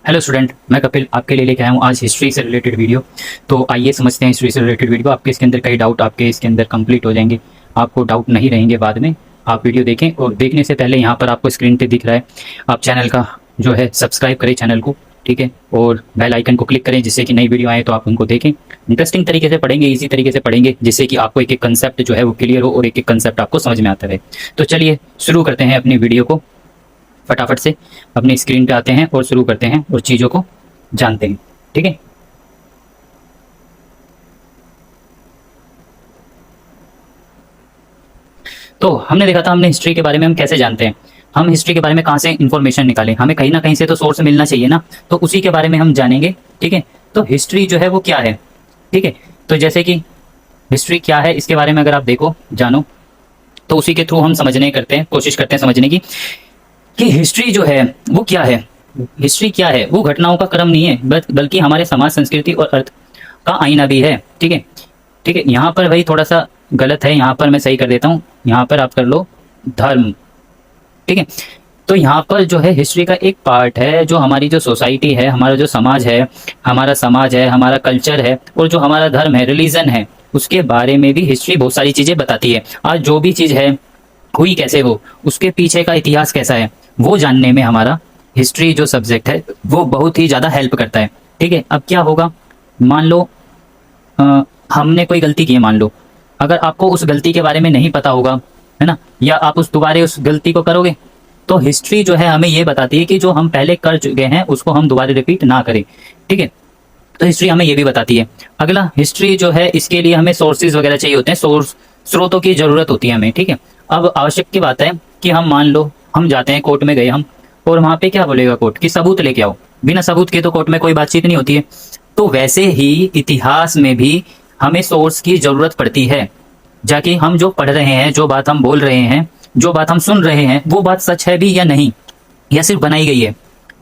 Hello student, मैं कपिल आपके लिए लेके आया हूँ आज हिस्ट्री से रिलेटेड वीडियो। तो आइए समझते हैं हिस्ट्री से रिलेटेड वीडियो। आपके इसके अंदर कई डाउट आपके इसके अंदर कंप्लीट हो जाएंगे, आपको डाउट नहीं रहेंगे बाद में। आप वीडियो देखें और देखने से पहले यहाँ पर आपको स्क्रीन पे दिख रहा है, आप चैनल का जो है सब्सक्राइब करें चैनल को, ठीक है, और बेल आइकन को क्लिक करें जिससे कि नई वीडियो आए तो आप उनको देखें। इंटरेस्टिंग तरीके से पढ़ेंगे, इजी तरीके से पढ़ेंगे, जिससे कि आपको एक एक कंसेप्ट जो है वो क्लियर हो और एक एक कंसेप्ट आपको समझ में आता रहे। तो चलिए शुरू करते हैं अपनी वीडियो को, फटाफट से अपनी स्क्रीन पे आते हैं और शुरू करते हैं और चीज़ों को जानते हैं, ठीक है। तो हमने देखा था हमने हिस्ट्री के बारे में हम कैसे जानते हैं, हम हिस्ट्री के बारे में कहाँ से इंफॉर्मेशन निकालें, हमें कहीं ना कहीं से तो सोर्स मिलना चाहिए ना, तो उसी के बारे में हम जानेंगे, ठीक है। तो हिस्ट्री जो है वो क्या है, ठीक है। तो जैसे कि हिस्ट्री क्या है इसके बारे में अगर आप देखो जानो, तो उसी के थ्रू हम समझने करते हैं, कोशिश करते हैं समझने की कि हिस्ट्री जो है वो क्या है। हिस्ट्री क्या है, वो घटनाओं का क्रम नहीं है बल्कि हमारे समाज, संस्कृति और अर्थ का आईना भी है, ठीक है। ठीक है, यहाँ पर भाई थोड़ा सा गलत है, यहाँ पर मैं सही कर देता हूँ, यहाँ पर आप कर लो धर्म, ठीक है। तो यहाँ पर जो है हिस्ट्री का एक पार्ट है, जो हमारी जो सोसाइटी है, हमारा जो समाज है, हमारा कल्चर है और जो हमारा धर्म है, रिलीजन है, उसके बारे में भी हिस्ट्री बहुत सारी चीज़ें बताती है। आज जो भी चीज़ है हुई कैसे, वो उसके पीछे का इतिहास कैसा है, वो जानने में हमारा हिस्ट्री जो सब्जेक्ट है वो बहुत ही ज़्यादा हेल्प करता है, ठीक है। अब क्या होगा, मान लो हमने कोई गलती की है, मान लो अगर आपको उस गलती के बारे में नहीं पता होगा, है ना, या आप दोबारा उस गलती को करोगे, तो हिस्ट्री जो है हमें ये बताती है कि जो हम पहले कर चुके हैं उसको हम दोबारा रिपीट ना करें, ठीक है। तो हिस्ट्री हमें ये भी बताती है। अगला, हिस्ट्री जो है इसके लिए हमें सोर्सेज वगैरह चाहिए होते हैं, स्रोतों की जरूरत होती है हमें, ठीक है। अब आवश्यक की बात है कि हम मान लो हम जाते हैं कोर्ट में गए हम, और वहाँ पे क्या बोलेगा कोर्ट कि सबूत लेके आओ, बिना सबूत के तो कोर्ट में कोई बातचीत नहीं होती है। तो वैसे ही इतिहास में भी हमें सोर्स की जरूरत पड़ती है, जाके हम जो पढ़ रहे हैं, जो बात हम बोल रहे हैं, जो बात हम सुन रहे हैं, वो बात सच है भी या नहीं, या सिर्फ बनाई गई है,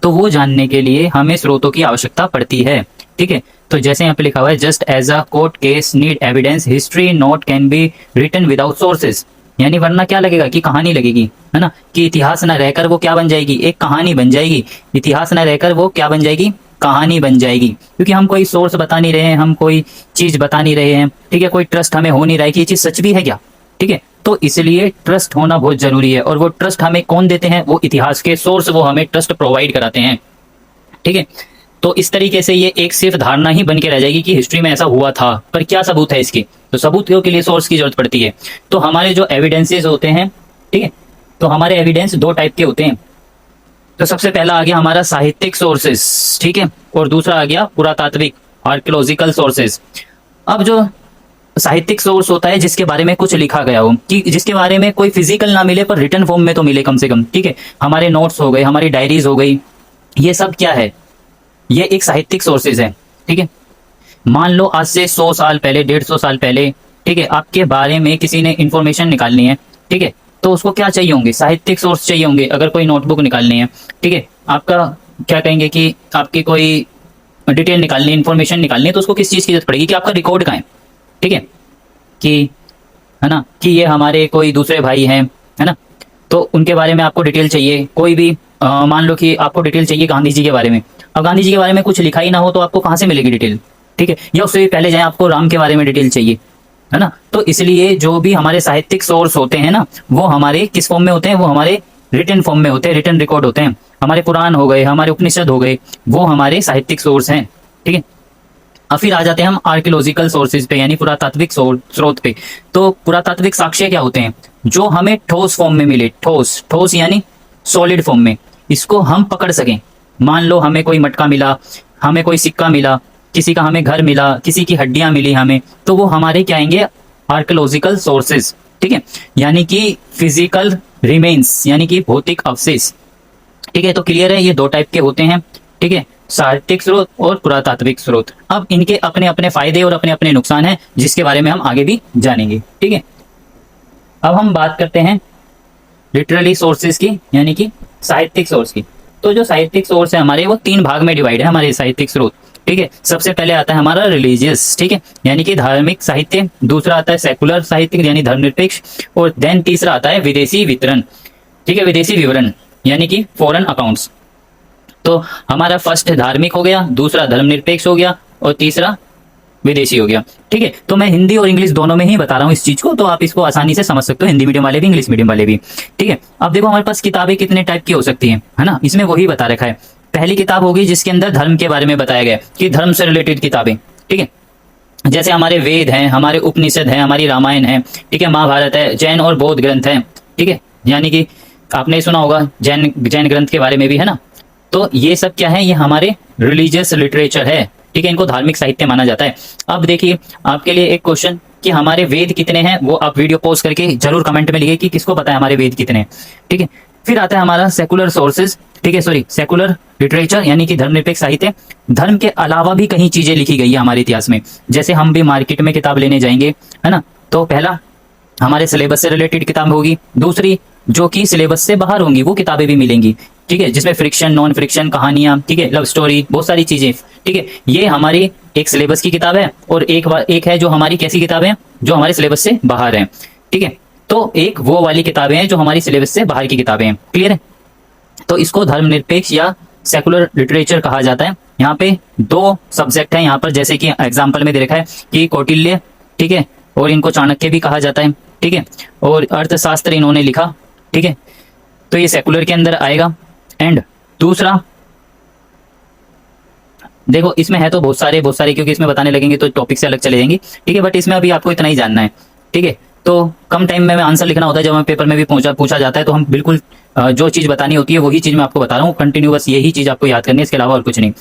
तो वो जानने के लिए हमें स्रोतों की आवश्यकता पड़ती है, ठीक है। तो जैसे यहाँ पे लिखा हुआ है, just as a court case need evidence, history not can be written without sources. यानी वरना क्या लगेगा कि कहानी लगेगी, है ना, कि इतिहास न रहकर वो क्या बन जाएगी, एक कहानी बन जाएगी। इतिहास न रहकर वो क्या बन जाएगी, कहानी बन जाएगी, क्योंकि हम कोई सोर्स बता नहीं रहे हैं, हम कोई चीज बता नहीं रहे हैं, ठीक है। कोई ट्रस्ट हमें हो नहीं रहा है कि ये चीज सच भी है क्या, ठीक है। तो इसलिए ट्रस्ट होना बहुत जरूरी है, और वो ट्रस्ट हमें कौन देते हैं, वो इतिहास के सोर्स वो हमें ट्रस्ट प्रोवाइड कराते हैं, ठीक है। तो इस तरीके से ये एक सिर्फ धारणा ही बन के रह जाएगी कि हिस्ट्री में ऐसा हुआ था, पर क्या सबूत है इसकी, तो सबूत के लिए सोर्स की जरूरत पड़ती है। तो हमारे जो एविडेंसेस होते हैं, ठीक है, तो हमारे एविडेंस दो टाइप के होते हैं। तो सबसे पहला आ गया हमारा साहित्यिक सोर्सेस, ठीक है, और दूसरा आ गया पुरातात्विक आर्कियोलॉजिकल सोर्सेस। अब जो साहित्यिक सोर्स होता है जिसके बारे में कुछ लिखा गया हो, कि जिसके बारे में कोई फिजिकल ना मिले पर रिटन फॉर्म में तो मिले कम से कम, ठीक है। हमारे नोट्स हो गए, हमारी डायरीज हो गई, ये सब क्या है, ये एक साहित्यिक सोर्सेज है, ठीक है। मान लो आज से 100 साल पहले, 150 साल पहले, ठीक है, आपके बारे में किसी ने इंफॉर्मेशन निकालनी है, ठीक है, तो उसको क्या चाहिए होंगे, साहित्यिक सोर्स चाहिए होंगे। अगर कोई नोटबुक निकालनी है, ठीक है, आपका क्या कहेंगे कि आपकी कोई डिटेल निकालनी है, इंफॉर्मेशन निकालनी है, तो उसको किस चीज़ की जरूरत पड़ेगी कि आपका रिकॉर्ड कहाँ है, ठीक है, कि है ना, कि ये हमारे कोई दूसरे भाई हैं, है ना, तो उनके बारे में आपको डिटेल चाहिए। कोई भी मान लो कि आपको डिटेल चाहिए गांधी जी के बारे में, अब गांधी जी के बारे में कुछ लिखा ही ना हो तो आपको कहाँ से मिलेगी डिटेल, ठीक है। या उससे पहले जाए आपको राम के बारे में डिटेल चाहिए, है ना। तो इसलिए जो भी हमारे साहित्यिक सोर्स होते हैं ना, वो हमारे किस फॉर्म में होते हैं, वो हमारे रिटन फॉर्म में होते हैं, रिटन रिकॉर्ड होते हैं। हमारे पुराण हो गए, हमारे उपनिषद हो गए, वो हमारे साहित्यिक सोर्स हैं, ठीक है। अब फिर आ जाते हैं हम आर्कियोलॉजिकल सोर्सेज पे, यानी पुरातात्विक स्रोत पे। तो पुरातात्विक साक्ष्य क्या होते हैं, जो हमें ठोस फॉर्म में मिले, ठोस यानी सॉलिड फॉर्म में, इसको हम पकड़ सकें। मान लो हमें कोई मटका मिला, हमें कोई सिक्का मिला, किसी का हमें घर मिला, किसी की हड्डियां मिली हमें, तो वो हमारे क्या आएंगे, आर्कियोलॉजिकल सोर्सेज, ठीक है, यानी कि फिजिकल रिमेन्स, यानी कि भौतिक अवशेष, ठीक है। तो क्लियर है, ये दो टाइप के होते हैं, ठीक है, साहित्यिक स्रोत और पुरातात्विक स्रोत। अब इनके अपने अपने फायदे और अपने अपने नुकसान हैं, जिसके बारे में हम आगे भी जानेंगे, ठीक है। अब हम बात करते हैं लिटरली सोर्सेज की, यानी कि साहित्यिक सोर्स की। तो जो साहित्यिक सोर्स है हमारे, वो 3 भाग में डिवाइड है हमारे साहित्यिक स्रोत, ठीक है। सबसे पहले आता है हमारा रिलीजियस, ठीक है, यानी कि धार्मिक साहित्य। दूसरा आता है सेकुलर साहित्य, यानी धर्मनिरपेक्ष। और देन तीसरा आता है विदेशी वितरण, ठीक है, विदेशी विवरण, यानी कि फॉरेन अकाउंट्स। तो हमारा फर्स्ट धार्मिक हो गया, दूसरा धर्मनिरपेक्ष हो गया और तीसरा विदेशी हो गया। ठीक है, तो मैं हिंदी और इंग्लिश दोनों में ही बता रहा हूँ इस चीज को, तो आप इसको आसानी से समझ सकते हो, हिंदी मीडियम वाले भी इंग्लिश मीडियम वाले भी। ठीक है, अब देखो हमारे पास किताबें कितने टाइप की हो सकती हैं, है ना, इसमें वही बता रखा है। पहली किताब होगी जिसके अंदर धर्म के बारे में बताया गया कि धर्म से रिलेटेड किताबें। ठीक है, जैसे हमारे वेद हैं, हमारे उपनिषद हैं, हमारी रामायण है, ठीक है, महाभारत है, जैन और बौद्ध ग्रंथ है। ठीक है, यानी कि आपने सुना होगा जैन ग्रंथ के बारे में भी, है ना। तो ये सब क्या है, ये हमारे रिलीजियस लिटरेचर है। ठीक है, इनको धार्मिक साहित्य माना जाता है। अब देखिए आपके लिए एक क्वेश्चन कि हमारे वेद कितने हैं, वो आप वीडियो पॉज करके जरूर कमेंट में लिखिए कि किसको पता है हमारे वेद कितने हैं। ठीक है, फिर आता है हमारा सेकुलर सोर्सेज। ठीक है, सॉरी, सेकुलर लिटरेचर यानी कि धर्मनिरपेक्ष साहित्य। धर्म के अलावा भी कहीं चीजें लिखी गई है हमारे इतिहास में, जैसे हम भी मार्केट में किताब लेने जाएंगे, है ना, तो पहला हमारे सिलेबस से रिलेटेड किताब होगी, दूसरी जो कि सिलेबस से बाहर होंगी वो किताबें भी मिलेंगी। ठीक है, जिसमें फ्रिक्शन, नॉन फ्रिक्शन, कहानियां, ठीक है, लव स्टोरी, बहुत सारी चीजें। ठीक है, ये हमारी एक सिलेबस की किताब है और एक है जो हमारी कैसी किताब है, जो हमारे सिलेबस से बाहर है। ठीक है, तो एक वो वाली किताबें हैं जो हमारी सिलेबस से बाहर की किताबें हैं। क्लियर है, तो इसको धर्मनिरपेक्ष या सेकुलर लिटरेचर कहा जाता है। यहाँ पे दो सब्जेक्ट है यहाँ पर, जैसे कि एग्जाम्पल में दे रखा है कि कौटिल्य, ठीक है, और इनको चाणक्य भी कहा जाता है। ठीक है, और अर्थशास्त्र इन्होंने लिखा। ठीक है, तो ये सेकुलर के अंदर आएगा। एंड दूसरा देखो इसमें है तो बहुत सारे क्योंकि इसमें बताने लगेंगे तो टॉपिक से अलग चले जाएंगे। ठीक है, बट इसमें अभी आपको इतना ही जानना है। ठीक है, तो कम टाइम में आंसर लिखना होता है, जब हमें पेपर में भी पूछा जाता है तो हम बिल्कुल जो चीज बतानी होती है वही चीज मैं आपको बता रहा हूँ, कंटिन्यू बस यही चीज आपको याद करनी है, इसके अलावा और कुछ नहीं।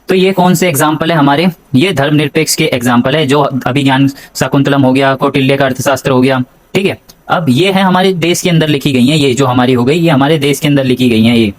तो ये कौन से एग्जाम्पल है हमारे, ये धर्मनिरपेक्ष के एग्जाम्पल है, जो अभिज्ञान शाकुंतलम हो गया, कौटिल्य का अर्थशास्त्र हो गया। ठीक है, अब ये है हमारे देश के अंदर लिखी गई है, ये जो हमारी हो गई ये हमारे देश के अंदर लिखी गई है ये।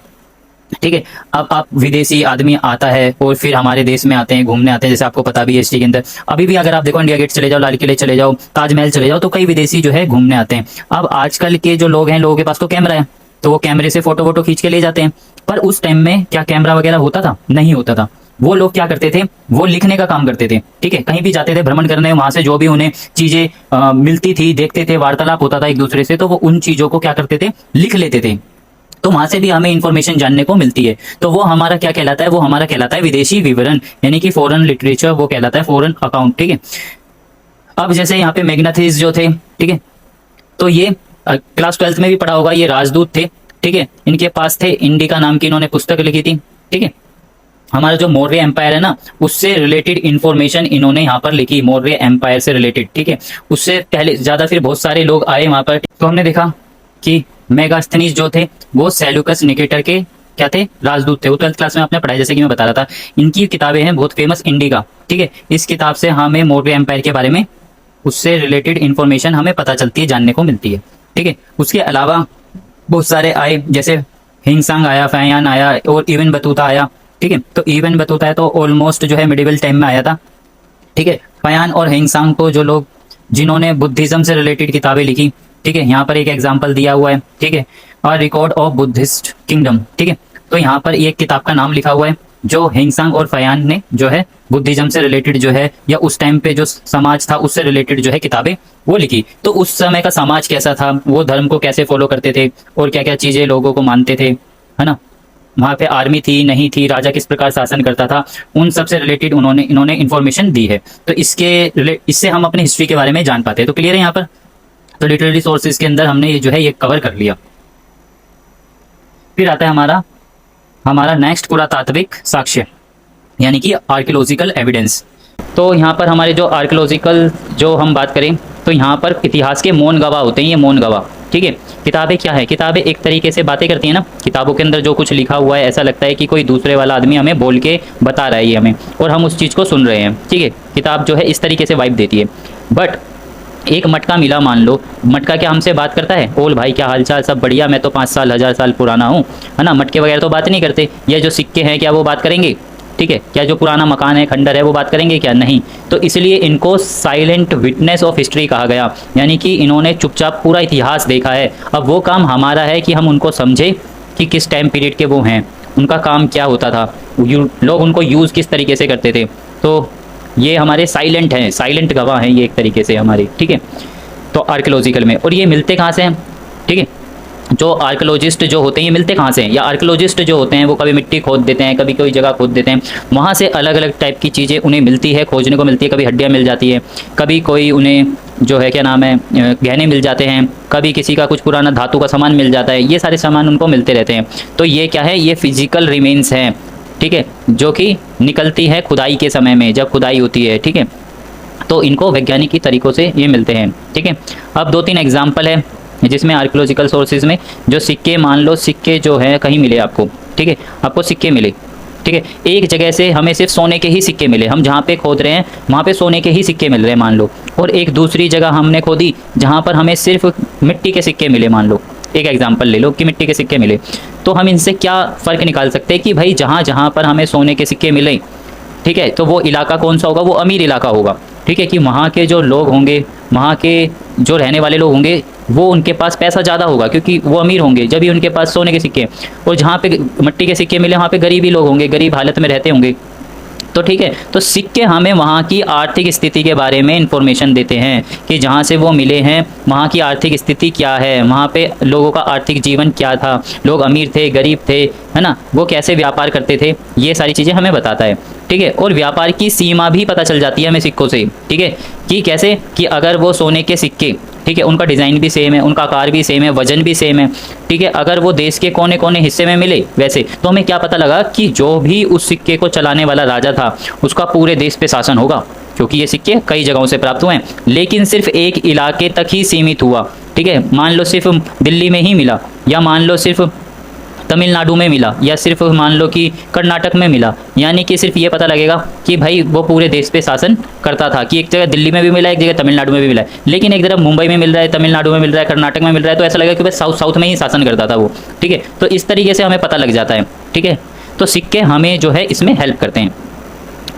ठीक है, अब आप विदेशी आदमी आता है और फिर हमारे देश में आते हैं, घूमने आते हैं, जैसे आपको पता भी है हिस्ट्री के अंदर अभी भी अगर आप देखो इंडिया गेट चले जाओ, लाल किले चले जाओ, ताजमहल चले जाओ, तो कई विदेशी जो है घूमने आते हैं। अब आजकल के जो लोग हैं, लोगों के पास तो कैमरा है, तो वो कैमरे से फोटो वोटो खींच के ले जाते हैं। पर उस टाइम में क्या कैमरा वगैरह होता था? नहीं होता था। वो लोग क्या करते थे, वो लिखने का काम करते थे। ठीक है, कहीं भी जाते थे भ्रमण करने, वहां से जो भी उन्हें चीजें मिलती थी, देखते थे, वार्तालाप होता था एक दूसरे से, तो वो उन चीजों को क्या करते थे, लिख लेते थे। तो वहां से भी हमें इंफॉर्मेशन जानने को मिलती है। तो वो हमारा क्या कहलाता है, वो हमारा कहलाता है विदेशी विवरण, यानी कि फॉरेन लिटरेचर, वो कहलाता है फॉरेन अकाउंट। ठीक है, अब जैसे यहाँ पे मैग्नाथिस जो थे, ठीक है, तो ये क्लास 12th में भी पढ़ा होगा, ये राजदूत थे। ठीक है, इनके पास थे इंडिका नाम की, इन्होंने पुस्तक लिखी थी। ठीक है, हमारा जो मौर्य एम्पायर है ना, उससे रिलेटेड इंफॉर्मेशन इन्होंने यहाँ पर लिखी, मौर्य एम्पायर से रिलेटेड। ठीक है, उससे पहले ज्यादा फिर बहुत सारे लोग आए वहां पर, तो हमने देखा कि मेगास्थनीज जो थे वो सेल्यूकस निकेटर के क्या थे, राजदूत थे। वो 12th क्लास में आपने पढ़ाया, जैसे कि मैं बता रहा था। इनकी किताबें हैं बहुत फेमस, इंडिका। ठीक है, इस किताब से हमें मौर्य एम्पायर के बारे में, उससे रिलेटेड इंफॉर्मेशन हमें पता चलती है, जानने को मिलती है। ठीक है, उसके अलावा बहुत सारे आए, जैसे हिंगसांग आया, फयान आया और इबन बतूता आया। ठीक है, तो इबन बतूता है तो ऑलमोस्ट जो है मिडिवल टाइम में आया था। ठीक है, फयान और हिंगसांग को जो लोग जिन्होंने बुद्धिज्म से रिलेटेड किताबें लिखी। ठीक है, यहाँ पर एक एग्जाम्पल दिया हुआ है। ठीक है, और रिकॉर्ड ऑफ बुद्धिस्ट किंगडम। ठीक है, तो यहाँ पर एक किताब का नाम लिखा हुआ है, जो हिंगसांग और फयान ने जो है बुद्धिज्म से रिलेटेड जो है, या उस टाइम पे जो समाज था उससे रिलेटेड जो है किताबें वो लिखी। तो उस समय का समाज कैसा था, वो धर्म को कैसे फॉलो करते थे और क्या क्या चीजें लोगों को मानते थे, है ना, वहां पे आर्मी थी नहीं थी, राजा किस प्रकार शासन करता था, उन सब से रिलेटेड इन्होंने इन्फॉर्मेशन दी है। तो इससे हम अपनी हिस्ट्री के बारे में जान पाते हैं। तो क्लियर है यहाँ पर, तो लिटरेरी सोर्सेज के अंदर हमने ये जो है ये कवर कर लिया। फिर आता है हमारा नेक्स्ट पुरातात्विक साक्ष्य, यानी कि आर्कियोलॉजिकल एविडेंस। तो यहाँ पर हमारे जो आर्कियोलॉजिकल जो हम बात करें, तो यहाँ पर इतिहास के मौन गवाह होते हैं, ये मौन गवाह। ठीक है, किताबें क्या है, किताबें एक तरीके से बातें करती हैं ना, किताबों के अंदर जो कुछ लिखा हुआ है ऐसा लगता है कि कोई दूसरे वाला आदमी हमें बोल के बता रहा है ये हमें, और हम उस चीज़ को सुन रहे हैं। ठीक है, किताब जो है इस तरीके से वाइब देती है। बट एक मटका मिला, मान लो मटका क्या हमसे बात करता है, ओल भाई क्या हालचाल, सब बढ़िया, मैं तो 5 साल 1000 साल पुराना हूँ, है ना। मटके वगैरह तो बात नहीं करते। या जो सिक्के हैं क्या वो बात करेंगे? ठीक है, क्या जो पुराना मकान है, खंडर है, वो बात करेंगे क्या? नहीं। तो इसलिए इनको साइलेंट विटनेस ऑफ हिस्ट्री कहा गया, यानी कि इन्होंने चुपचाप पूरा इतिहास देखा है। अब वो काम हमारा है कि हम उनको समझे कि किस टाइम पीरियड के वो हैं, उनका काम क्या होता था, लोग उनको यूज़ किस तरीके से करते थे। तो ये हमारे साइलेंट हैं, साइलेंट गवाह हैं ये एक तरीके से हमारे। ठीक है, तो आर्कियोलॉजिकल में, और ये मिलते कहाँ से हैं? ठीक है, जो आर्कियोलॉजिस्ट जो होते हैं ये मिलते कहाँ से हैं, या आर्कियोलॉजिस्ट जो होते हैं वो कभी मिट्टी खोद देते हैं, कभी कोई जगह खोद देते हैं, वहाँ से अलग अलग टाइप की चीज़ें उन्हें मिलती है, खोजने को मिलती है। कभी हड्डियाँ मिल जाती है, कभी कोई उन्हें जो है क्या नाम है गहने मिल जाते हैं, कभी किसी का कुछ पुराना धातु का सामान मिल जाता है, ये सारे सामान उनको मिलते रहते हैं। तो ये क्या है, ये फिजिकल रिमेन्स हैं, ठीक है, जो कि निकलती है खुदाई के समय में, जब खुदाई होती है, ठीक है। तो इनको वैज्ञानिक तरीक़ों से ये मिलते हैं, ठीक है। अब 2-3 एग्जाम्पल है जिसमें आर्कियोलॉजिकल सोर्सेज में जो सिक्के, मान लो सिक्के जो है कहीं मिले आपको, ठीक है, आपको सिक्के मिले, ठीक है, एक जगह से हमें सिर्फ सोने के ही सिक्के मिले, हम जहाँ पे खोद रहे हैं वहाँ पे सोने के ही सिक्के मिल रहे हैं मान लो, और एक दूसरी जगह हमने खोदी जहाँ पर हमें सिर्फ मिट्टी के सिक्के मिले, मान लो एक एग्जांपल ले लो कि मिट्टी के सिक्के मिले। तो हम इनसे क्या फ़र्क निकाल सकते हैं कि भाई जहाँ जहाँ पर हमें सोने के सिक्के मिले, ठीक है, तो वो इलाका कौन सा होगा, वो अमीर इलाका होगा, ठीक है, कि वहाँ के जो लोग होंगे, वहाँ के जो रहने वाले लोग होंगे, वो उनके पास पैसा ज़्यादा होगा क्योंकि वो अमीर होंगे जब भी उनके पास सोने के सिक्के। और जहाँ पे मिट्टी के सिक्के मिले वहाँ पे गरीबी लोग होंगे, गरीब हालत में रहते होंगे। तो ठीक है, तो सिक्के हमें वहाँ की आर्थिक स्थिति के बारे में इंफॉर्मेशन देते हैं कि जहाँ से वो मिले हैं वहाँ की आर्थिक स्थिति क्या है, वहाँ पे लोगों का आर्थिक जीवन क्या था, लोग अमीर थे, गरीब थे, है ना, वो कैसे व्यापार करते थे, ये सारी चीज़ें हमें बताता है, ठीक है। और व्यापार की सीमा भी पता चल जाती है हमें सिक्कों से, ठीक है, कि कैसे, कि अगर वो सोने के सिक्के, ठीक है, उनका डिज़ाइन भी सेम है, उनका आकार भी सेम है, वजन भी सेम है, ठीक है, अगर वो देश के कोने कोने हिस्से में मिले वैसे, तो हमें क्या पता लगा कि जो भी उस सिक्के को चलाने वाला राजा था उसका पूरे देश पे शासन होगा, क्योंकि ये सिक्के कई जगहों से प्राप्त हुए हैं, लेकिन सिर्फ एक इलाके तक ही सीमित हुआ, ठीक है। मान लो सिर्फ दिल्ली में ही मिला, या मान लो सिर्फ तमिलनाडु में मिला, या सिर्फ मान लो कि कर्नाटक में मिला, यानी कि सिर्फ ये पता लगेगा कि भाई वो पूरे देश पे शासन करता था, कि एक जगह दिल्ली में भी मिला, एक जगह तमिलनाडु में भी मिला है, लेकिन एक तरफ मुंबई में मिल रहा है, तमिलनाडु में मिल रहा है, कर्नाटक में मिल रहा है, तो ऐसा लगेगा कि भाई साउथ में ही शासन करता था वो, ठीक है। तो इस तरीके से हमें पता लग जाता है, ठीक है। तो सिक्के हमें जो है इसमें हेल्प करते हैं।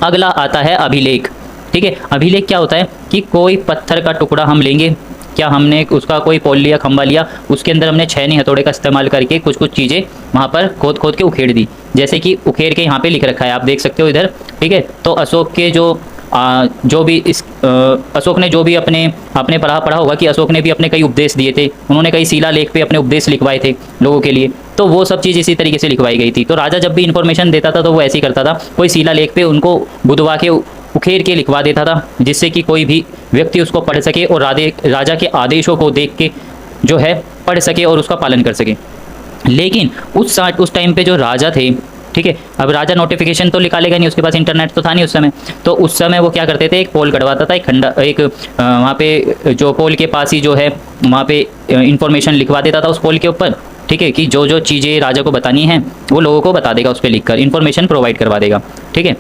अगला आता है अभिलेख, ठीक है। अभिलेख क्या होता है कि कोई पत्थर का टुकड़ा हम लेंगे, क्या हमने उसका कोई पोल लिया, खंबा लिया, उसके अंदर हमने छेनी हथौड़े का इस्तेमाल करके कुछ कुछ चीज़ें वहाँ पर खोद खोद के उखेड़ दी, जैसे कि उखेड़ के यहाँ पे लिख रखा है, आप देख सकते हो इधर, ठीक है। तो अशोक के जो भी इस अशोक ने जो भी आपने पढ़ा होगा कि अशोक ने भी अपने कई उपदेश दिए थे, उन्होंने कई शिलालेख पे अपने उपदेश लिखवाए थे लोगों के लिए, तो वो सब चीज़ इसी तरीके से लिखवाई गई थी। तो राजा जब भी इन्फॉर्मेशन देता था तो वो ऐसे ही करता था, कोई शिलालेख पे उनको बुदवा के उखेड़ के लिखवा देता था, जिससे कि कोई भी व्यक्ति उसको पढ़ सके और राजा के आदेशों को देख के जो है पढ़ सके और उसका पालन कर सके। लेकिन उस टाइम पे जो राजा थे, ठीक है, अब राजा नोटिफिकेशन तो निकालेगा नहीं, उसके पास इंटरनेट तो था नहीं उस समय, तो उस समय वो क्या करते थे, एक पोल कटवाता था, एक वहाँ पे जो पोल के पास ही जो है वहाँ पे इंफॉर्मेशन लिखवा देता था उस पोल के ऊपर, ठीक है, कि जो जो चीज़ें राजा को बतानी है वो लोगों को बता देगा, उस पर लिख कर इन्फॉर्मेशन प्रोवाइड करवा देगा, ठीक है,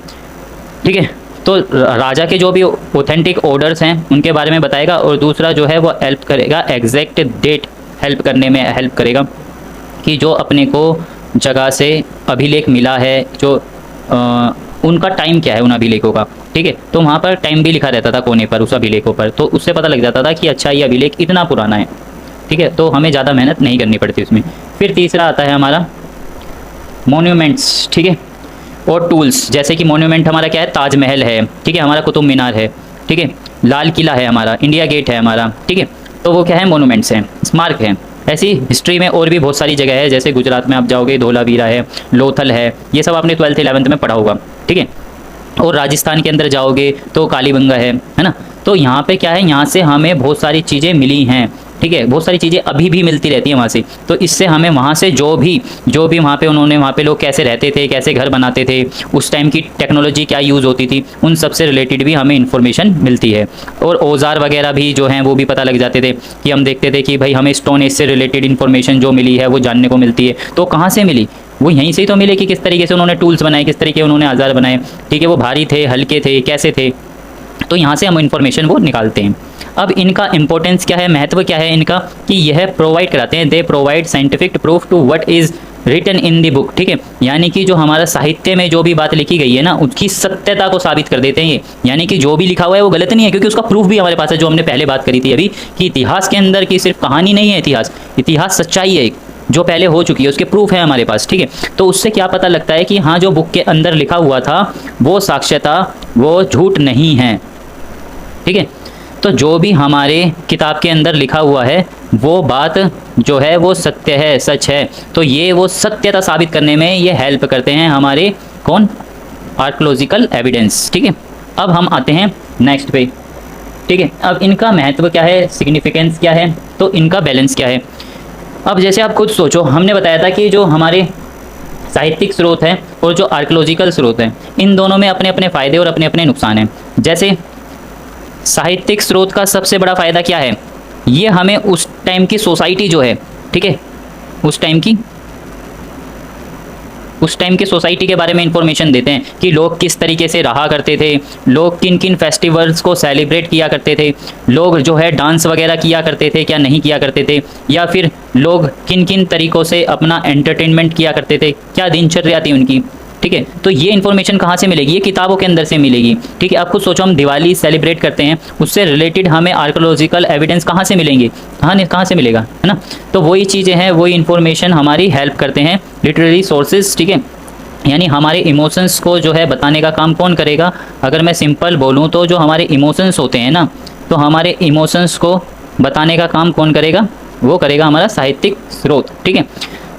ठीक है। तो राजा के जो भी ऑथेंटिक ऑर्डर्स हैं उनके बारे में बताएगा, और दूसरा जो है वो हेल्प करेगा, एग्जैक्ट डेट हेल्प करने में हेल्प करेगा कि जो अपने को जगह से अभिलेख मिला है, जो उनका टाइम क्या है उन अभिलेखों का, ठीक है। तो वहाँ पर टाइम भी लिखा रहता था कोने पर उस अभिलेखों पर, तो उससे पता लग जाता था कि अच्छा ये अभिलेख इतना पुराना है, ठीक है। तो हमें ज़्यादा मेहनत नहीं करनी पड़ती उसमें। फिर तीसरा आता है हमारा मोन्यूमेंट्स, ठीक है, और टूल्स, जैसे कि मोन्यूमेंट हमारा क्या है, ताजमहल है, ठीक है, हमारा कुतुब मीनार है, ठीक है, लाल किला है हमारा, इंडिया गेट है हमारा, ठीक है। तो वो क्या है, मोन्यूमेंट्स हैं, स्मारक हैं। ऐसी हिस्ट्री में और भी बहुत सारी जगह है, जैसे गुजरात में आप जाओगे धोलावीरा है, लोथल है, ये सब आपने 12th 11th में पढ़ा होगा, ठीक है। और राजस्थान के अंदर जाओगे तो कालीबंगा है ना। तो यहाँ पे क्या है, यहाँ से हमें बहुत सारी चीज़ें मिली हैं, ठीक है, बहुत सारी चीज़ें अभी भी मिलती रहती हैं वहाँ से। तो इससे हमें वहाँ से जो भी वहाँ पे उन्होंने, वहाँ पे लोग कैसे रहते थे, कैसे घर बनाते थे, उस टाइम की टेक्नोलॉजी क्या यूज़ होती थी, उन सब से रिलेटेड भी हमें इन्फॉर्मेशन मिलती है। और औजार वगैरह भी जो हैं वो भी पता लग जाते थे, कि हम देखते थे कि भाई हमें स्टोन एज से रिलेटेड इन्फॉर्मेशन जो मिली है वो जानने को मिलती है। तो कहाँ से मिली, वो यहीं से ही तो मिले कि किस तरीके से उन्होंने टूल्स बनाए, किस तरीके उन्होंने औजार बनाए, ठीक है, वो भारी थे, हल्के थे, कैसे थे, तो यहाँ से हम इन्फॉर्मेशन वो निकालते हैं। अब इनका इंपॉर्टेंस क्या है, महत्व क्या है इनका, कि यह प्रोवाइड कराते हैं, they provide scientific proof to what is written in the book, ठीक है, यानी कि जो हमारा साहित्य में जो भी बात लिखी गई है ना, उसकी सत्यता को साबित कर देते हैं ये, यानी कि जो भी लिखा हुआ है वो गलत नहीं है, क्योंकि उसका प्रूफ भी हमारे पास है, जो हमने पहले बात करी थी अभी, कि इतिहास के अंदर की सिर्फ कहानी नहीं है, इतिहास सच्चाई है, जो पहले हो चुकी है, उसके प्रूफ है हमारे पास, ठीक है। तो उससे क्या पता लगता है कि हाँ, जो बुक के अंदर लिखा हुआ था वो साक्ष्यता, वो झूठ नहीं है, ठीक है। तो जो भी हमारे किताब के अंदर लिखा हुआ है वो बात जो है वो सत्य है, सच है। तो ये वो सत्यता साबित करने में ये हेल्प करते हैं हमारे कौन, आर्कोलॉजिकल एविडेंस। ठीक है, अब हम आते हैं नेक्स्ट पे। ठीक है, अब इनका महत्व क्या है, सिग्निफिकेंस क्या है, तो इनका बैलेंस क्या है। अब जैसे आप खुद सोचो, हमने बताया था कि जो हमारे साहित्यिक स्रोत हैं और जो आर्कोलॉजिकल स्रोत हैं, इन दोनों में अपने अपने फ़ायदे और अपने अपने नुकसान हैं। जैसे साहित्यिक स्रोत का सबसे बड़ा फ़ायदा क्या है, ये हमें उस टाइम की सोसाइटी जो है, ठीक है, उस टाइम की सोसाइटी के बारे में इंफॉर्मेशन देते हैं कि लोग किस तरीके से रहा करते थे, लोग किन किन फेस्टिवल्स को सेलिब्रेट किया करते थे, लोग जो है डांस वगैरह किया करते थे क्या नहीं किया करते थे, या फिर लोग किन किन तरीक़ों से अपना एंटरटेनमेंट किया करते थे, क्या दिनचर्या थी उनकी। ठीक है, तो ये इन्फॉर्मेशन कहाँ से मिलेगी, ये किताबों के अंदर से मिलेगी। ठीक है, अब खुद सोचो, हम दिवाली सेलिब्रेट करते हैं, उससे रिलेटेड हमें आर्कोलॉजिकल एविडेंस कहाँ से मिलेंगे, कहाँ से मिलेगा, है ना। तो वही चीज़ें हैं, वही इन्फॉर्मेशन हमारी हेल्प करते हैं लिटरेरी सोर्सेज। ठीक है, यानी हमारे इमोशंस को जो है बताने का काम कौन करेगा, अगर मैं सिंपल बोलूँ तो जो हमारे इमोशंस होते हैं ना, तो हमारे इमोशंस को बताने का काम कौन करेगा, वो करेगा हमारा साहित्यिक स्रोत। ठीक है,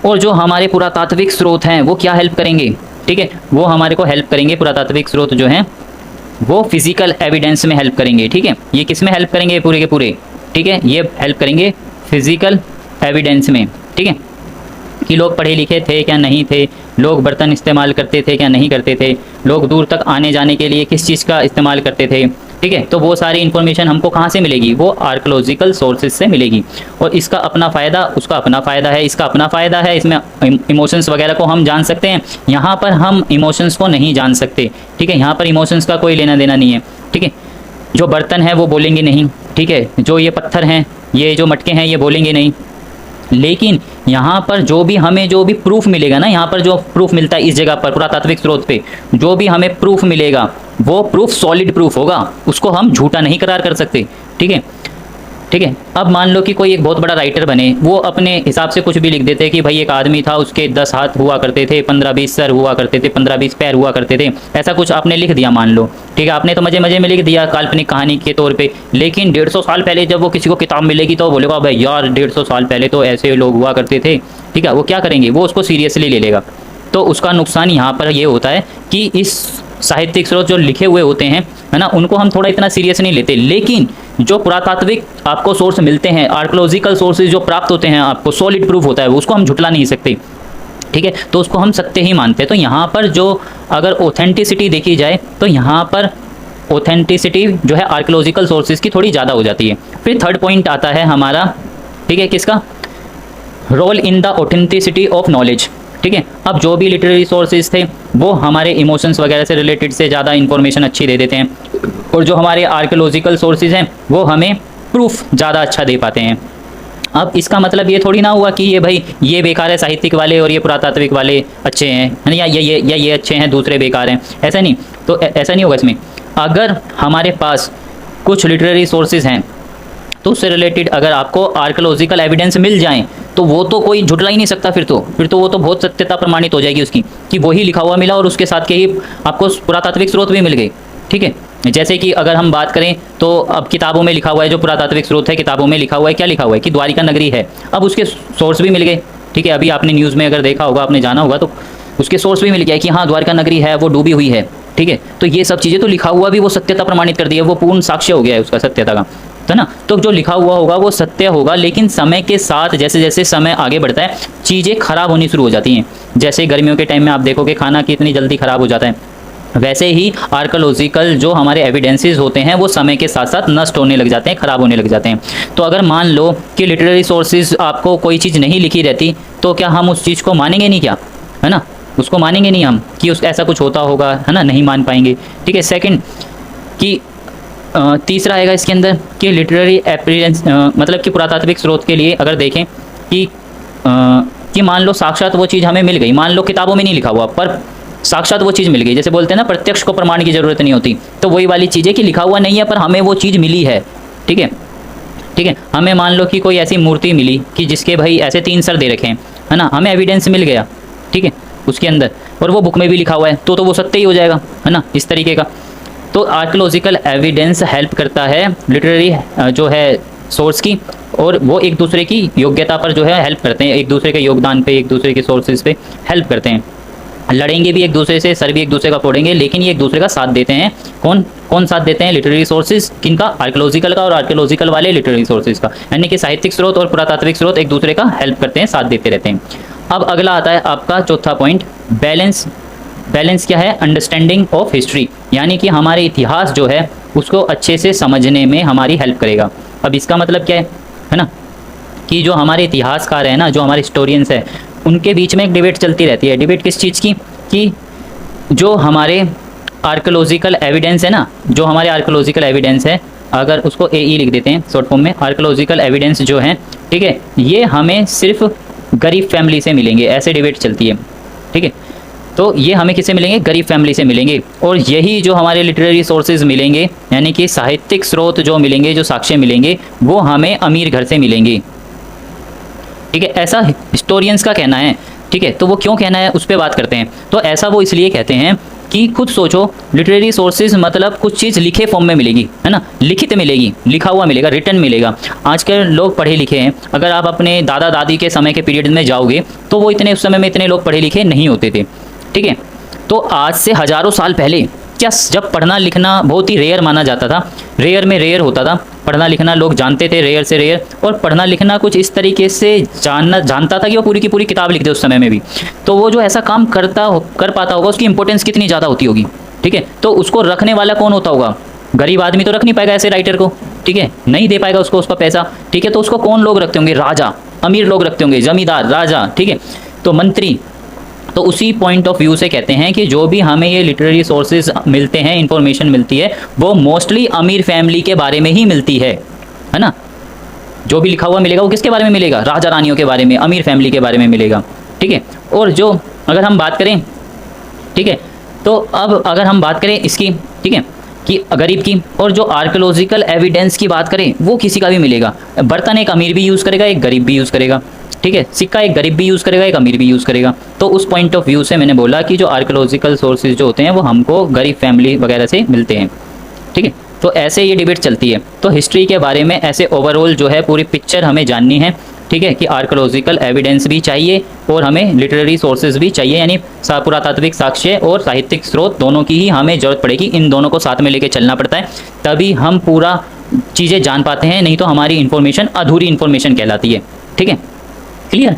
और जो हमारे पुरातात्विक स्रोत हैं वो क्या हेल्प करेंगे, ठीक है, वो हमारे को हेल्प करेंगे, पुरातात्विक स्रोत जो हैं वो फिजिकल एविडेंस में हेल्प करेंगे। ठीक है, ये किस में हेल्प करेंगे, पूरे के पूरे, ठीक है, ये हेल्प करेंगे फिजिकल एविडेंस में। ठीक है, कि लोग पढ़े लिखे थे क्या नहीं थे, लोग बर्तन इस्तेमाल करते थे क्या नहीं करते थे, लोग दूर तक आने जाने के लिए किस चीज़ का इस्तेमाल करते थे। ठीक है, तो वो सारी इन्फॉर्मेशन हमको कहाँ से मिलेगी, वो आर्कोलॉजिकल सोर्सेज से मिलेगी। और इसका अपना फ़ायदा, उसका अपना फ़ायदा है, इसका अपना फ़ायदा है, इसमें इमोशंस वगैरह को हम जान सकते हैं, यहाँ पर हम इमोशंस को नहीं जान सकते। ठीक है, यहाँ पर इमोशंस का कोई लेना देना नहीं है। ठीक है, जो बर्तन है वो बोलेंगे नहीं, ठीक है, जो ये पत्थर हैं, ये जो मटके हैं, ये बोलेंगे नहीं। लेकिन यहाँ पर जो भी हमें जो भी प्रूफ मिलेगा ना, यहाँ पर जो प्रूफ मिलता है इस जगह पर पुरातात्विक स्रोत पे, जो भी हमें प्रूफ मिलेगा वो प्रूफ सॉलिड प्रूफ होगा, उसको हम झूठा नहीं करार कर सकते। ठीक है, ठीक है, अब मान लो कि कोई एक बहुत बड़ा राइटर बने, वो अपने हिसाब से कुछ भी लिख देते कि भाई एक आदमी था, उसके 10 हाथ हुआ करते थे, 15-20 सर हुआ करते थे, 15-20 पैर हुआ करते थे, ऐसा कुछ आपने लिख दिया मान लो। ठीक है, आपने तो मजे मजे में लिख दिया काल्पनिक कहानी के तौर पे, लेकिन 150 साल पहले जब वो किसी को किताब मिलेगी तो बोलेगा भाई यार 150 साल पहले तो ऐसे लोग हुआ करते थे। ठीक है, वो क्या करेंगे, वो उसको सीरियसली ले लेगा। तो उसका नुकसान यहाँ पर ये होता है कि इस साहित्यिक स्रोत जो लिखे हुए होते हैं, है ना, उनको हम थोड़ा इतना सीरियस नहीं लेते। लेकिन जो पुरातात्विक आपको सोर्स मिलते हैं, आर्कोलॉजिकल सोर्सेज जो प्राप्त होते हैं, आपको सॉलिड प्रूफ होता है, उसको हम झुटला नहीं सकते। ठीक है, तो उसको हम सत्य ही मानते हैं। तो यहाँ पर जो अगर ऑथेंटिसिटी देखी जाए तो यहाँ पर ऑथेंटिसिटी जो है आर्कोलॉजिकल सोर्सेज की थोड़ी ज़्यादा हो जाती है। फिर थर्ड पॉइंट आता है हमारा, ठीक है, किसका, role in the authenticity of knowledge. ठीक है, अब जो भी लिटरेरी सोर्सेज थे वो हमारे इमोशंस वगैरह से रिलेटेड से ज़्यादा इन्फॉर्मेशन अच्छी दे देते हैं, और जो हमारे आर्कोलॉजिकल सोर्सेज हैं वो हमें प्रूफ ज़्यादा अच्छा दे पाते हैं। अब इसका मतलब ये थोड़ी ना हुआ कि ये भाई ये बेकार है साहित्यिक वाले और ये पुरातात्विक वाले अच्छे हैं, या ये अच्छे हैं दूसरे बेकार हैं, ऐसा नहीं। तो ऐसा नहीं होगा इसमें। अगर हमारे पास कुछ लिटरेरी सोर्सेज हैं तो उससे रिलेटेड अगर आपको आर्कोलॉजिकल एविडेंस मिल जाएं तो वो तो कोई झुटला ही नहीं सकता। फिर तो वो तो बहुत सत्यता प्रमाणित हो जाएगी उसकी, कि वही लिखा हुआ मिला और उसके साथ के ही आपको पुरातात्विक स्रोत भी मिल गए। ठीक है, जैसे कि अगर हम बात करें तो अब किताबों में लिखा हुआ है, जो पुरातात्विक स्रोत है किताबों में लिखा हुआ है, क्या लिखा हुआ है कि द्वारिका नगरी है। अब उसके सोर्स भी मिल गए। ठीक है, अभी आपने न्यूज़ में अगर देखा होगा, आपने जाना होगा, तो उसके सोर्स भी मिल गया कि हाँ द्वारिका नगरी है, वो डूबी हुई है। ठीक है, तो ये सब चीज़ें तो लिखा हुआ भी वो सत्यता प्रमाणित कर दी है, वो पूर्ण साक्ष्य हो गया है उसका सत्यता का, है ना। तो जो लिखा हुआ होगा वो सत्य होगा, लेकिन समय के साथ जैसे जैसे समय आगे बढ़ता है चीज़ें खराब होनी शुरू हो जाती हैं। जैसे गर्मियों के टाइम में आप देखोगे खाना कितनी जल्दी खराब हो जाता है, वैसे ही आर्कोलॉजिकल जो हमारे एविडेंसेस होते हैं वो समय के साथ साथ नष्ट होने लग जाते हैं, ख़राब होने लग जाते हैं। तो अगर मान लो कि लिटरेरी सोर्सेज आपको कोई चीज़ नहीं लिखी रहती तो क्या हम उस चीज़ को मानेंगे नहीं, क्या, है ना, उसको मानेंगे नहीं हम कि उस ऐसा कुछ होता होगा, है ना, नहीं मान पाएंगे। ठीक है, सेकंड कि तीसरा आएगा इसके अंदर कि लिटरेरी एविडेंस मतलब कि पुरातात्विक स्रोत के लिए अगर देखें कि मान लो साक्षात वो चीज़ हमें मिल गई, मान लो किताबों में नहीं लिखा हुआ पर साक्षात वो चीज़ मिल गई, जैसे बोलते हैं ना प्रत्यक्ष को प्रमाण की ज़रूरत नहीं होती, तो वही वाली चीज़ है कि लिखा हुआ नहीं है पर हमें वो चीज़ मिली है। ठीक है, ठीक है, हमें मान लो कि कोई ऐसी मूर्ति मिली कि जिसके भाई ऐसे 3 सर दे रखे हैं, है ना, हमें एविडेंस मिल गया, ठीक है, उसके अंदर, और वो बुक में भी लिखा हुआ है तो वो सत्य ही हो जाएगा, है ना, इस तरीके का। तो आर्कियोलॉजिकल एविडेंस हेल्प करता है लिटरेरी जो है सोर्स की, और वो एक दूसरे की योग्यता पर जो है हेल्प करते हैं, एक दूसरे के योगदान पे, एक दूसरे के सोर्सेज पे हेल्प करते हैं। लड़ेंगे भी एक दूसरे से, सर भी एक दूसरे का फोड़ेंगे, लेकिन ये एक दूसरे का साथ देते हैं। कौन कौन साथ देते हैं? लिटरेरी सोर्सेज किनका? आर्कियोलॉजिकल का, और आर्कियोलॉजिकल वाले लिटरेरी सोर्सेज का, यानी कि साहित्यिक स्रोत और पुरातात्विक स्रोत एक दूसरे का हेल्प करते हैं, साथ देते रहते हैं। अब अगला आता है आपका चौथा पॉइंट, बैलेंस। बैलेंस क्या है? अंडरस्टैंडिंग ऑफ हिस्ट्री, यानी कि हमारे इतिहास जो है उसको अच्छे से समझने में हमारी हेल्प करेगा। अब इसका मतलब क्या है ना, कि जो हमारे इतिहासकार हैं ना, जो हमारे हिस्टोरियंस हैं, उनके बीच में एक डिबेट चलती रहती है। डिबेट किस चीज़ की? कि जो हमारे आर्कियोलॉजिकल एविडेंस है ना, जो हमारे आर्कियोलॉजिकल एविडेंस है, अगर उसको AE लिख देते हैं शॉर्ट फॉर्म में, आर्कियोलॉजिकल एविडेंस जो है, ठीक है, ये हमें सिर्फ गरीब फैमिली से मिलेंगे, ऐसे डिबेट चलती है, ठीक है। तो ये हमें किससे मिलेंगे? गरीब फैमिली से मिलेंगे। और यही जो हमारे लिटरेरी सोर्सेज मिलेंगे, यानी कि साहित्यिक स्रोत जो मिलेंगे, जो साक्ष्य मिलेंगे, वो हमें अमीर घर से मिलेंगे, ठीक है। ऐसा हिस्टोरियंस का कहना है, ठीक है। तो वो क्यों कहना है, उस पर बात करते हैं। तो ऐसा वो इसलिए कहते हैं कि खुद सोचो, लिटरेरी सोर्सेज मतलब कुछ चीज़ लिखे फॉर्म में मिलेगी, है ना, लिखित मिलेगी, लिखा हुआ मिलेगा, रिटर्न मिलेगा। आजकल लोग पढ़े लिखे हैं, अगर आप अपने दादा दादी के समय के पीरियड में जाओगे तो वो इतने, उस समय में इतने लोग पढ़े लिखे नहीं होते थे, ठीक है। तो आज से हज़ारों साल पहले क्या, जब पढ़ना लिखना बहुत ही रेयर माना जाता था, रेयर में रेयर होता था, पढ़ना लिखना लोग जानते थे रेयर से रेयर, और पढ़ना लिखना कुछ इस तरीके से जानता था कि वो पूरी की पूरी किताब लिख दे उस समय में भी, तो वो जो ऐसा काम कर पाता होगा, उसकी इंपॉर्टेंस कितनी ज़्यादा होती होगी, ठीक है। तो उसको रखने वाला कौन होता होगा? गरीब आदमी तो रख नहीं पाएगा ऐसे राइटर को, ठीक है, नहीं दे पाएगा उसको उसका पैसा, ठीक है। तो उसको कौन लोग रखते होंगे? राजा, अमीर लोग रखते होंगे, जमींदार, राजा, ठीक है, तो मंत्री। तो उसी पॉइंट ऑफ व्यू से कहते हैं कि जो भी हमें ये लिटरेरी सोर्सेज मिलते हैं, इंफॉर्मेशन मिलती है, वो मोस्टली अमीर फैमिली के बारे में ही मिलती है ना। जो भी लिखा हुआ मिलेगा वो किसके बारे में मिलेगा? राजा रानियों के बारे में, अमीर फैमिली के बारे में मिलेगा, ठीक है। और जो अगर हम बात करें, ठीक है, तो अब अगर हम बात करें इसकी, ठीक है, कि गरीब की, और जो आर्कियोलॉजिकल एविडेंस की बात करें, वो किसी का भी मिलेगा। बर्तन एक अमीर भी यूज़ करेगा, एक गरीब भी यूज़ करेगा, ठीक है। सिक्का एक गरीब भी यूज़ करेगा, एक अमीर भी यूज़ करेगा। तो उस पॉइंट ऑफ व्यू से मैंने बोला कि जो आर्कियोलॉजिकल सोर्सेज जो होते हैं वो हमको गरीब फैमिली वगैरह से मिलते हैं, ठीक है। तो ऐसे ये डिबेट चलती है। तो हिस्ट्री के बारे में ऐसे ओवरऑल जो है पूरी पिक्चर हमें जाननी है, ठीक है, कि आर्कियोलॉजिकल एविडेंस भी चाहिए और हमें लिटरेरी सोर्सेज भी चाहिए, यानी पुरातात्विक साक्ष्य और साहित्यिक स्रोत दोनों की ही हमें ज़रूरत पड़ेगी। इन दोनों को साथ में लेके चलना पड़ता है, तभी हम पूरा चीज़ें जान पाते हैं, नहीं तो हमारी इन्फॉर्मेशन अधूरी इन्फॉर्मेशन कहलाती है, ठीक है। क्लियर?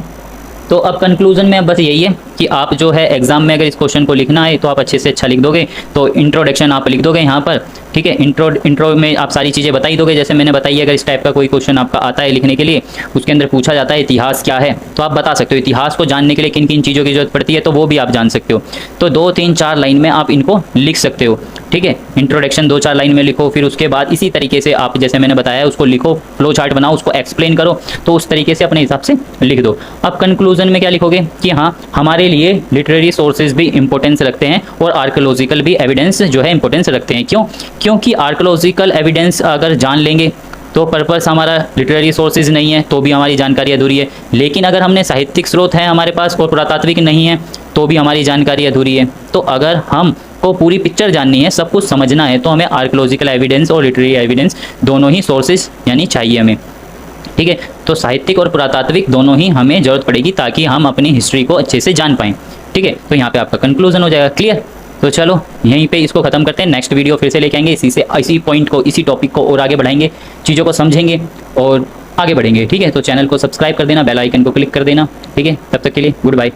तो अब कंक्लूजन में बस यही है कि आप जो है एग्जाम में अगर इस क्वेश्चन को लिखना है तो आप अच्छे से अच्छा लिख दोगे। तो इंट्रोडक्शन आप लिख दोगे यहाँ पर, ठीक है। इंट्रो में आप सारी चीज़ें बताई दोगे, जैसे मैंने बताई। अगर इस टाइप का कोई क्वेश्चन आपका आता है लिखने के लिए, उसके अंदर पूछा जाता है इतिहास क्या है, तो आप बता सकते हो इतिहास को जानने के लिए किन किन चीज़ों की जरूरत पड़ती है, तो वो भी आप जान सकते हो। तो 2, 3, 4 लाइन में आप इनको लिख सकते हो, ठीक है। इंट्रोडक्शन 2-4 लाइन में लिखो, फिर उसके बाद इसी तरीके से आप जैसे मैंने बताया उसको लिखो, फ्लो चार्ट बनाओ, उसको एक्सप्लेन करो, तो उस तरीके से अपने हिसाब से लिख दो। अब कंक्लूजन में क्या लिखोगे कि हाँ, हमारे लिए लिटरेरी सोर्सेज भी इंपॉर्टेंस रखते हैं और आर्कियोलॉजिकल भी एविडेंस जो है इंपॉर्टेंस रखते हैं। क्यों? क्योंकि आर्कियोलॉजिकल एविडेंस अगर जान लेंगे तो पर्पस हमारा लिटरेरी सोर्सेज नहीं है तो भी हमारी जानकारी अधूरी है, लेकिन अगर हमने साहित्यिक स्रोत हैं हमारे पास और पुरातात्विक नहीं है तो भी हमारी जानकारी अधूरी है। तो अगर हम को पूरी पिक्चर जाननी है, सब कुछ समझना है, तो हमें आर्कियोलॉजिकल एविडेंस और लिटरेरी एविडेंस दोनों ही सोर्सेज यानी चाहिए हमें, ठीक है। तो साहित्यिक और पुरातात्विक दोनों ही हमें जरूरत पड़ेगी ताकि हम अपनी हिस्ट्री को अच्छे से जान पाएँ, ठीक है। तो यहाँ पे आपका कंक्लूजन हो जाएगा। क्लियर? तो चलो यहीं पे इसको खत्म करते हैं, नेक्स्ट वीडियो फिर से लेके आएंगे, इसी पॉइंट को, इसी टॉपिक को और आगे बढ़ाएंगे, चीज़ों को समझेंगे और आगे बढ़ेंगे, ठीक है। तो चैनल को सब्सक्राइब कर देना, बेल आइकन को क्लिक कर देना, ठीक है। तब तक के लिए गुड बाय।